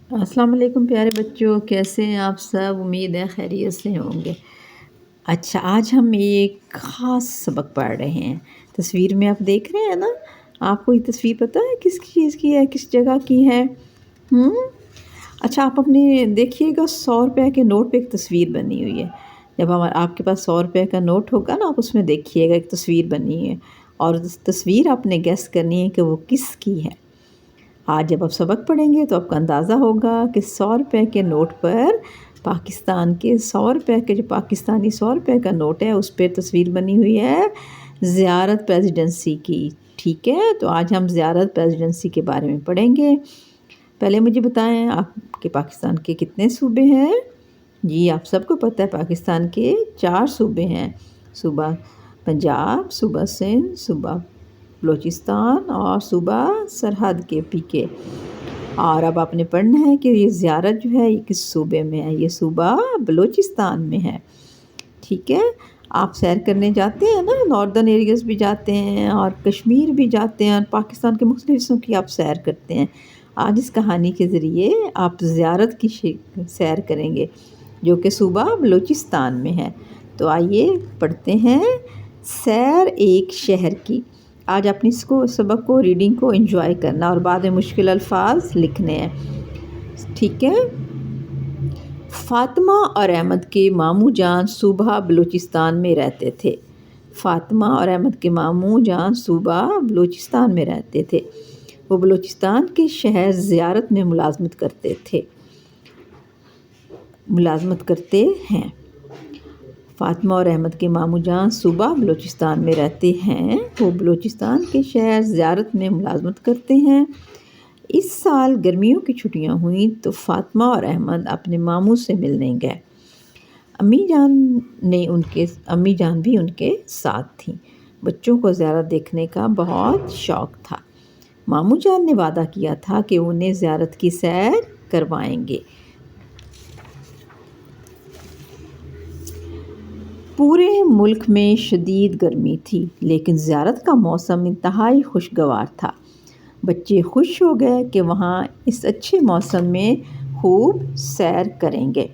السلام علیکم پیارے بچوں، کیسے ہیں آپ سب؟ امید ہے خیریت سے ہوں گے۔ اچھا، آج ہم ایک خاص سبق پڑھ رہے ہیں۔ تصویر میں آپ دیکھ رہے ہیں نا، آپ کو یہ تصویر پتہ ہے کس چیز کی ہے، کس جگہ کی ہے؟ اچھا، آپ اپنے دیکھیے گا 100 روپے کے نوٹ پہ ایک تصویر بنی ہوئی ہے۔ جب آپ کے پاس 100 روپے کا نوٹ ہوگا نا، آپ اس میں دیکھیے گا ایک تصویر بنی ہے، اور اس تصویر آپ نے گیس کرنی ہے کہ وہ کس کی ہے۔ آج جب آپ سبق پڑھیں گے تو آپ کو اندازہ ہوگا کہ 100 روپے کے نوٹ پر پاکستان کے 100 روپے کے جو پاکستانی 100 روپے کا نوٹ ہے اس پہ تصویر بنی ہوئی ہے زیارت پریزیڈنسی کی۔ ٹھیک ہے، تو آج ہم زیارت پریزیڈنسی کے بارے میں پڑھیں گے۔ پہلے مجھے بتائیں، آپ کے پاکستان کے کتنے صوبے ہیں؟ جی، آپ سب کو پتہ ہے پاکستان کے 4 صوبے ہیں۔ صوبہ پنجاب، صوبہ سندھ، صوبہ بلوچستان اور صوبہ سرحد کے PK۔ اور اب آپ نے پڑھنا ہے کہ یہ زیارت جو ہے یہ کس صوبے میں ہے؟ یہ صوبہ بلوچستان میں ہے۔ ٹھیک ہے، آپ سیر کرنے جاتے ہیں نا، ناردرن ایریاز بھی جاتے ہیں اور کشمیر بھی جاتے ہیں، اور پاکستان کے مختلف حصوں کی آپ سیر کرتے ہیں۔ آج اس کہانی کے ذریعے آپ زیارت کی سیر کریں گے جو کہ صوبہ بلوچستان میں ہے۔ تو آئیے پڑھتے ہیں سیر ایک شہر کی۔ آج اپنی سبق کو ریڈنگ کو انجوائے کرنا اور بعد میں مشکل الفاظ لکھنے ہیں۔ ٹھیک ہے، فاطمہ اور احمد کے ماموں جان صوبہ بلوچستان میں رہتے تھے۔ فاطمہ اور احمد کے ماموں جان صوبہ بلوچستان میں رہتے تھے۔ وہ بلوچستان کے شہر زیارت میں ملازمت کرتے ہیں۔ فاطمہ اور احمد کے ماموں جان صوبہ بلوچستان میں رہتے ہیں۔ وہ بلوچستان کے شہر زیارت میں ملازمت کرتے ہیں۔ اس سال گرمیوں کی چھٹیاں ہوئیں تو فاطمہ اور احمد اپنے ماموں سے ملنے گئے۔ امی جان بھی ان کے ساتھ تھیں۔ بچوں کو زیارت دیکھنے کا بہت شوق تھا۔ ماموں جان نے وعدہ کیا تھا کہ انہیں زیارت کی سیر کروائیں گے۔ پورے ملک میں شدید گرمی تھی، لیکن زیارت کا موسم انتہائی خوشگوار تھا۔ بچے خوش ہو گئے کہ وہاں اس اچھے موسم میں خوب سیر کریں گے۔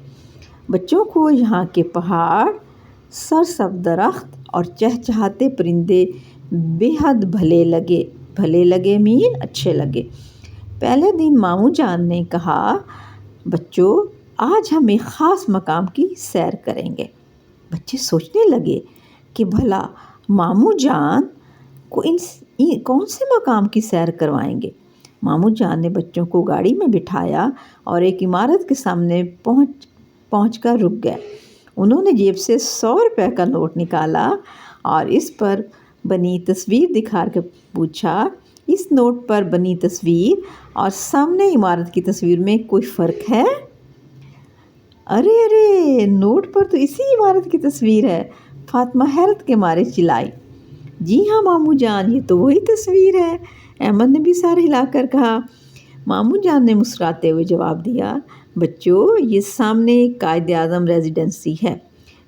بچوں کو یہاں کے پہاڑ، سرسبز درخت اور چہچہاتے پرندے بے حد اچھے لگے۔ پہلے دن ماموں جان نے کہا، بچوں آج ہم ایک خاص مقام کی سیر کریں گے۔ بچے سوچنے لگے کہ بھلا ماموں جان کو کون سے مقام کی سیر کروائیں گے۔ ماموں جان نے بچوں کو گاڑی میں بٹھایا اور ایک عمارت کے سامنے پہنچ کر رک گئے۔ انہوں نے جیب سے 100 روپے کا نوٹ نکالا اور اس پر بنی تصویر دکھا کر پوچھا، اس نوٹ پر بنی تصویر اور سامنے عمارت کی تصویر میں کوئی فرق ہے؟ ارے نوٹ پر تو اسی عمارت کی تصویر ہے، فاطمہ حیرت کے مارے چلائی۔ جی ہاں ماموں جان، یہ تو وہی تصویر ہے، احمد نے بھی سر ہلا کر کہا۔ ماموں جان نے مسکراتے ہوئے جواب دیا، بچوں یہ سامنے قائد اعظم ریزیڈنسی ہے،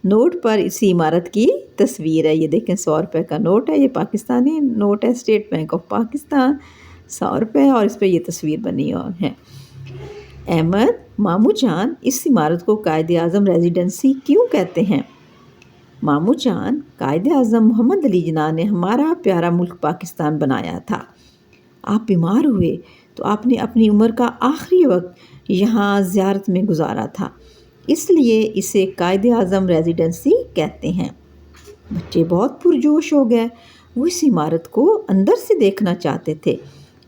نوٹ پر اسی عمارت کی تصویر ہے۔ یہ دیکھیں 100 روپے کا نوٹ ہے، یہ پاکستانی نوٹ ہے، اسٹیٹ بینک آف پاکستان 100 روپے، اور اس پہ یہ تصویر بنی ہے۔ احمد، ماموں جان اس عمارت کو قائد اعظم ریزیڈنسی کیوں کہتے ہیں؟ ماموں جان، قائد اعظم محمد علی جناح نے ہمارا پیارا ملک پاکستان بنایا تھا۔ آپ بیمار ہوئے تو آپ نے اپنی عمر کا آخری وقت یہاں زیارت میں گزارا تھا، اس لیے اسے قائد اعظم ریزیڈنسی کہتے ہیں۔ بچے بہت پرجوش ہو گئے، وہ اس عمارت کو اندر سے دیکھنا چاہتے تھے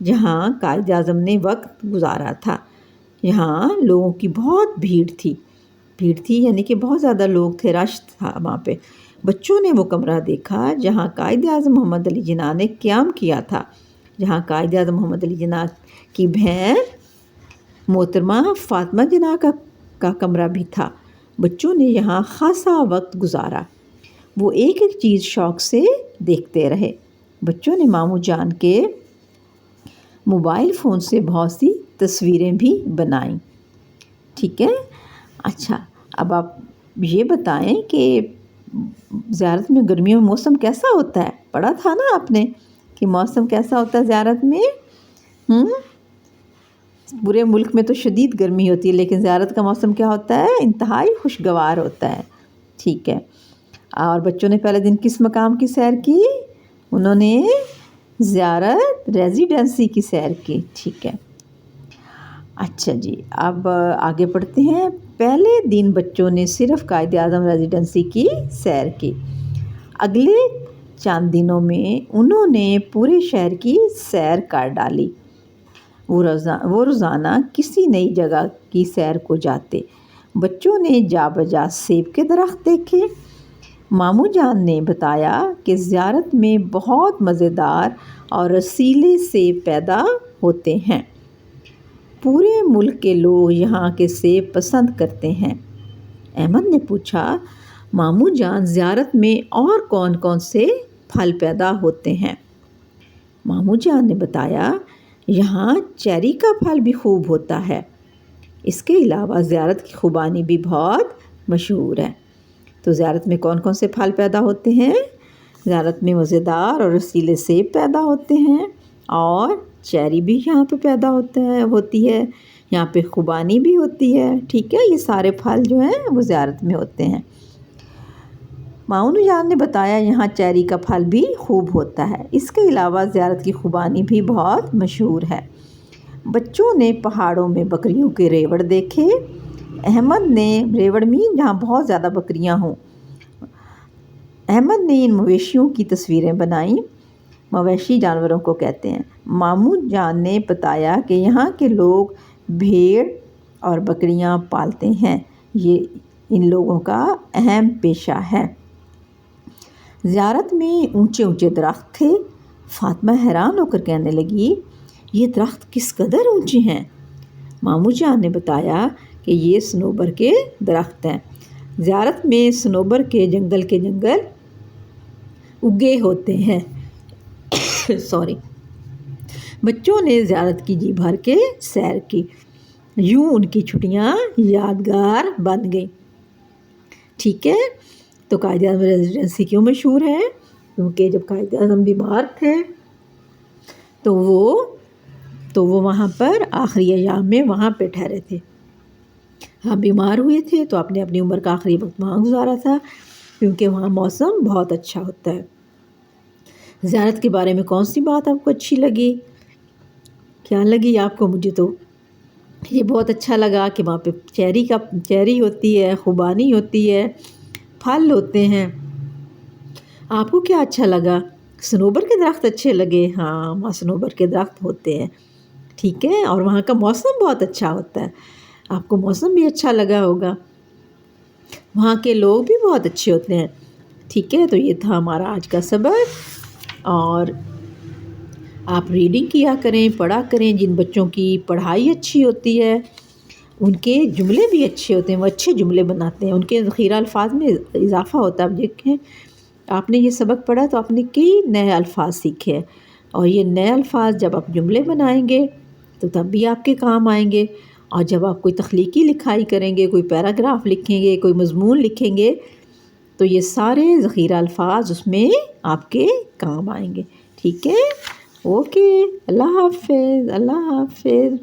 جہاں قائد اعظم نے وقت گزارا تھا۔ یہاں لوگوں کی بہت بھیڑ تھی یعنی کہ بہت زیادہ لوگ تھے، رش تھا وہاں پہ۔ بچوں نے وہ کمرہ دیکھا جہاں قائد اعظم محمد علی جناح نے قیام کیا تھا، جہاں قائد اعظم محمد علی جناح کی بہن محترمہ فاطمہ جناح کا کمرہ بھی تھا۔ بچوں نے یہاں خاصا وقت گزارا، وہ ایک ایک چیز شوق سے دیکھتے رہے۔ بچوں نے ماموں جان کے موبائل فون سے بہت سی تصویریں بھی بنائیں۔ ٹھیک ہے، اچھا اب آپ یہ بتائیں کہ زیارت میں گرمیوں میں موسم کیسا ہوتا ہے؟ پڑھا تھا نا آپ نے کہ موسم کیسا ہوتا ہے زیارت میں؟ پورے ملک میں تو شدید گرمی ہوتی ہے، لیکن زیارت کا موسم کیا ہوتا ہے؟ انتہائی خوشگوار ہوتا ہے، ٹھیک ہے۔ اور بچوں نے پہلے دن کس مقام کی سیر کی؟ انہوں نے زیارت ریزیڈنسی کی سیر کی، ٹھیک ہے۔ اچھا جی، اب آگے پڑھتے ہیں۔ پہلے دن بچوں نے صرف قائد اعظم ریزیڈنسی کی سیر کی۔ اگلے چند دنوں میں انہوں نے پورے شہر کی سیر کر ڈالی۔ وہ روزانہ کسی نئی جگہ کی سیر کو جاتے۔ بچوں نے جا بجا سیب کے درخت دیکھے۔ ماموں جان نے بتایا کہ زیارت میں بہت مزیدار اور رسیلے سیب پیدا ہوتے ہیں۔ پورے ملک کے لوگ یہاں کے سیب پسند کرتے ہیں۔ احمد نے پوچھا، ماموں جان زیارت میں اور کون کون سے پھل پیدا ہوتے ہیں؟ ماموں جان نے بتایا، یہاں چیری کا پھل بھی خوب ہوتا ہے۔ اس کے علاوہ زیارت کی خوبانی بھی بہت مشہور ہے۔ تو زیارت میں کون کون سے پھل پیدا ہوتے ہیں؟ زیارت میں مزیدار اور رسیلے سیب پیدا ہوتے ہیں، اور چیری بھی یہاں پہ پیدا ہوتی ہے، یہاں پہ خوبانی بھی ہوتی ہے، ٹھیک ہے۔ یہ سارے پھل جو ہیں وہ زیارت میں ہوتے ہیں۔ ماموں جان نے بتایا یہاں چیری کا پھل بھی خوب ہوتا ہے۔ اس کے علاوہ زیارت کی خوبانی بھی بہت مشہور ہے۔ بچوں نے پہاڑوں میں بکریوں کے ریوڑ دیکھے۔ احمد نے ریوڑ میں جہاں بہت زیادہ بکریاں ہوں، احمد نے ان مویشیوں کی تصویریں بنائیں۔ مویشی جانوروں کو کہتے ہیں۔ ماموں جان نے بتایا کہ یہاں کے لوگ بھیڑ اور بکریاں پالتے ہیں، یہ ان لوگوں کا اہم پیشہ ہے۔ زیارت میں اونچے اونچے درخت تھے۔ فاطمہ حیران ہو کر کہنے لگی، یہ درخت کس قدر اونچے ہیں؟ ماموں جان نے بتایا کہ یہ صنوبر کے درخت ہیں۔ زیارت میں صنوبر کے جنگل اگے ہوتے ہیں۔ بچوں نے زیارت کی جی بھر کے سیر کی۔ یوں ان کی چھٹیاں یادگار بن گئیں، ٹھیک ہے۔ تو قائد اعظم ریزیڈنسی کیوں مشہور ہے؟ کیونکہ جب قائد اعظم بیمار تھے تو وہ وہاں پر آخری ایام میں وہاں پہ ٹھہرے تھے۔ ہاں، بیمار ہوئے تھے تو آپ نے اپنی عمر کا آخری وقت وہاں گزارا تھا، کیونکہ وہاں موسم بہت اچھا ہوتا ہے۔ زیارت کے بارے میں کون سی بات آپ کو اچھی لگی؟ کیا لگی آپ کو؟ مجھے تو یہ بہت اچھا لگا کہ وہاں پہ چیری ہوتی ہے، خوبانی ہوتی ہے، پھل ہوتے ہیں۔ آپ کو کیا اچھا لگا؟ صنوبر کے درخت اچھے لگے؟ ہاں، وہاں صنوبر کے درخت ہوتے ہیں، ٹھیک ہے، اور وہاں کا موسم بہت اچھا ہوتا ہے۔ آپ کو موسم بھی اچھا لگا ہوگا۔ وہاں کے لوگ بھی بہت اچھے ہوتے ہیں، ٹھیک ہے۔ تو یہ تھا ہمارا آج کا سبق، اور آپ ریڈنگ کیا کریں، پڑھا کریں۔ جن بچوں کی پڑھائی اچھی ہوتی ہے ان کے جملے بھی اچھے ہوتے ہیں، وہ اچھے جملے بناتے ہیں، ان کے ذخیرہ الفاظ میں اضافہ ہوتا ہے۔ اب دیکھیں، آپ نے یہ سبق پڑھا تو آپ نے کئی نئے الفاظ سیکھے ہیں، اور یہ نئے الفاظ جب آپ جملے بنائیں گے تو تب بھی آپ کے کام آئیں گے، اور جب آپ کوئی تخلیقی لکھائی کریں گے، کوئی پیراگراف لکھیں گے، کوئی مضمون لکھیں گے، تو یہ سارے ذخیرہ الفاظ اس میں آپ کے کام آئیں گے، ٹھیک ہے۔ اوکے، اللہ حافظ، اللہ حافظ۔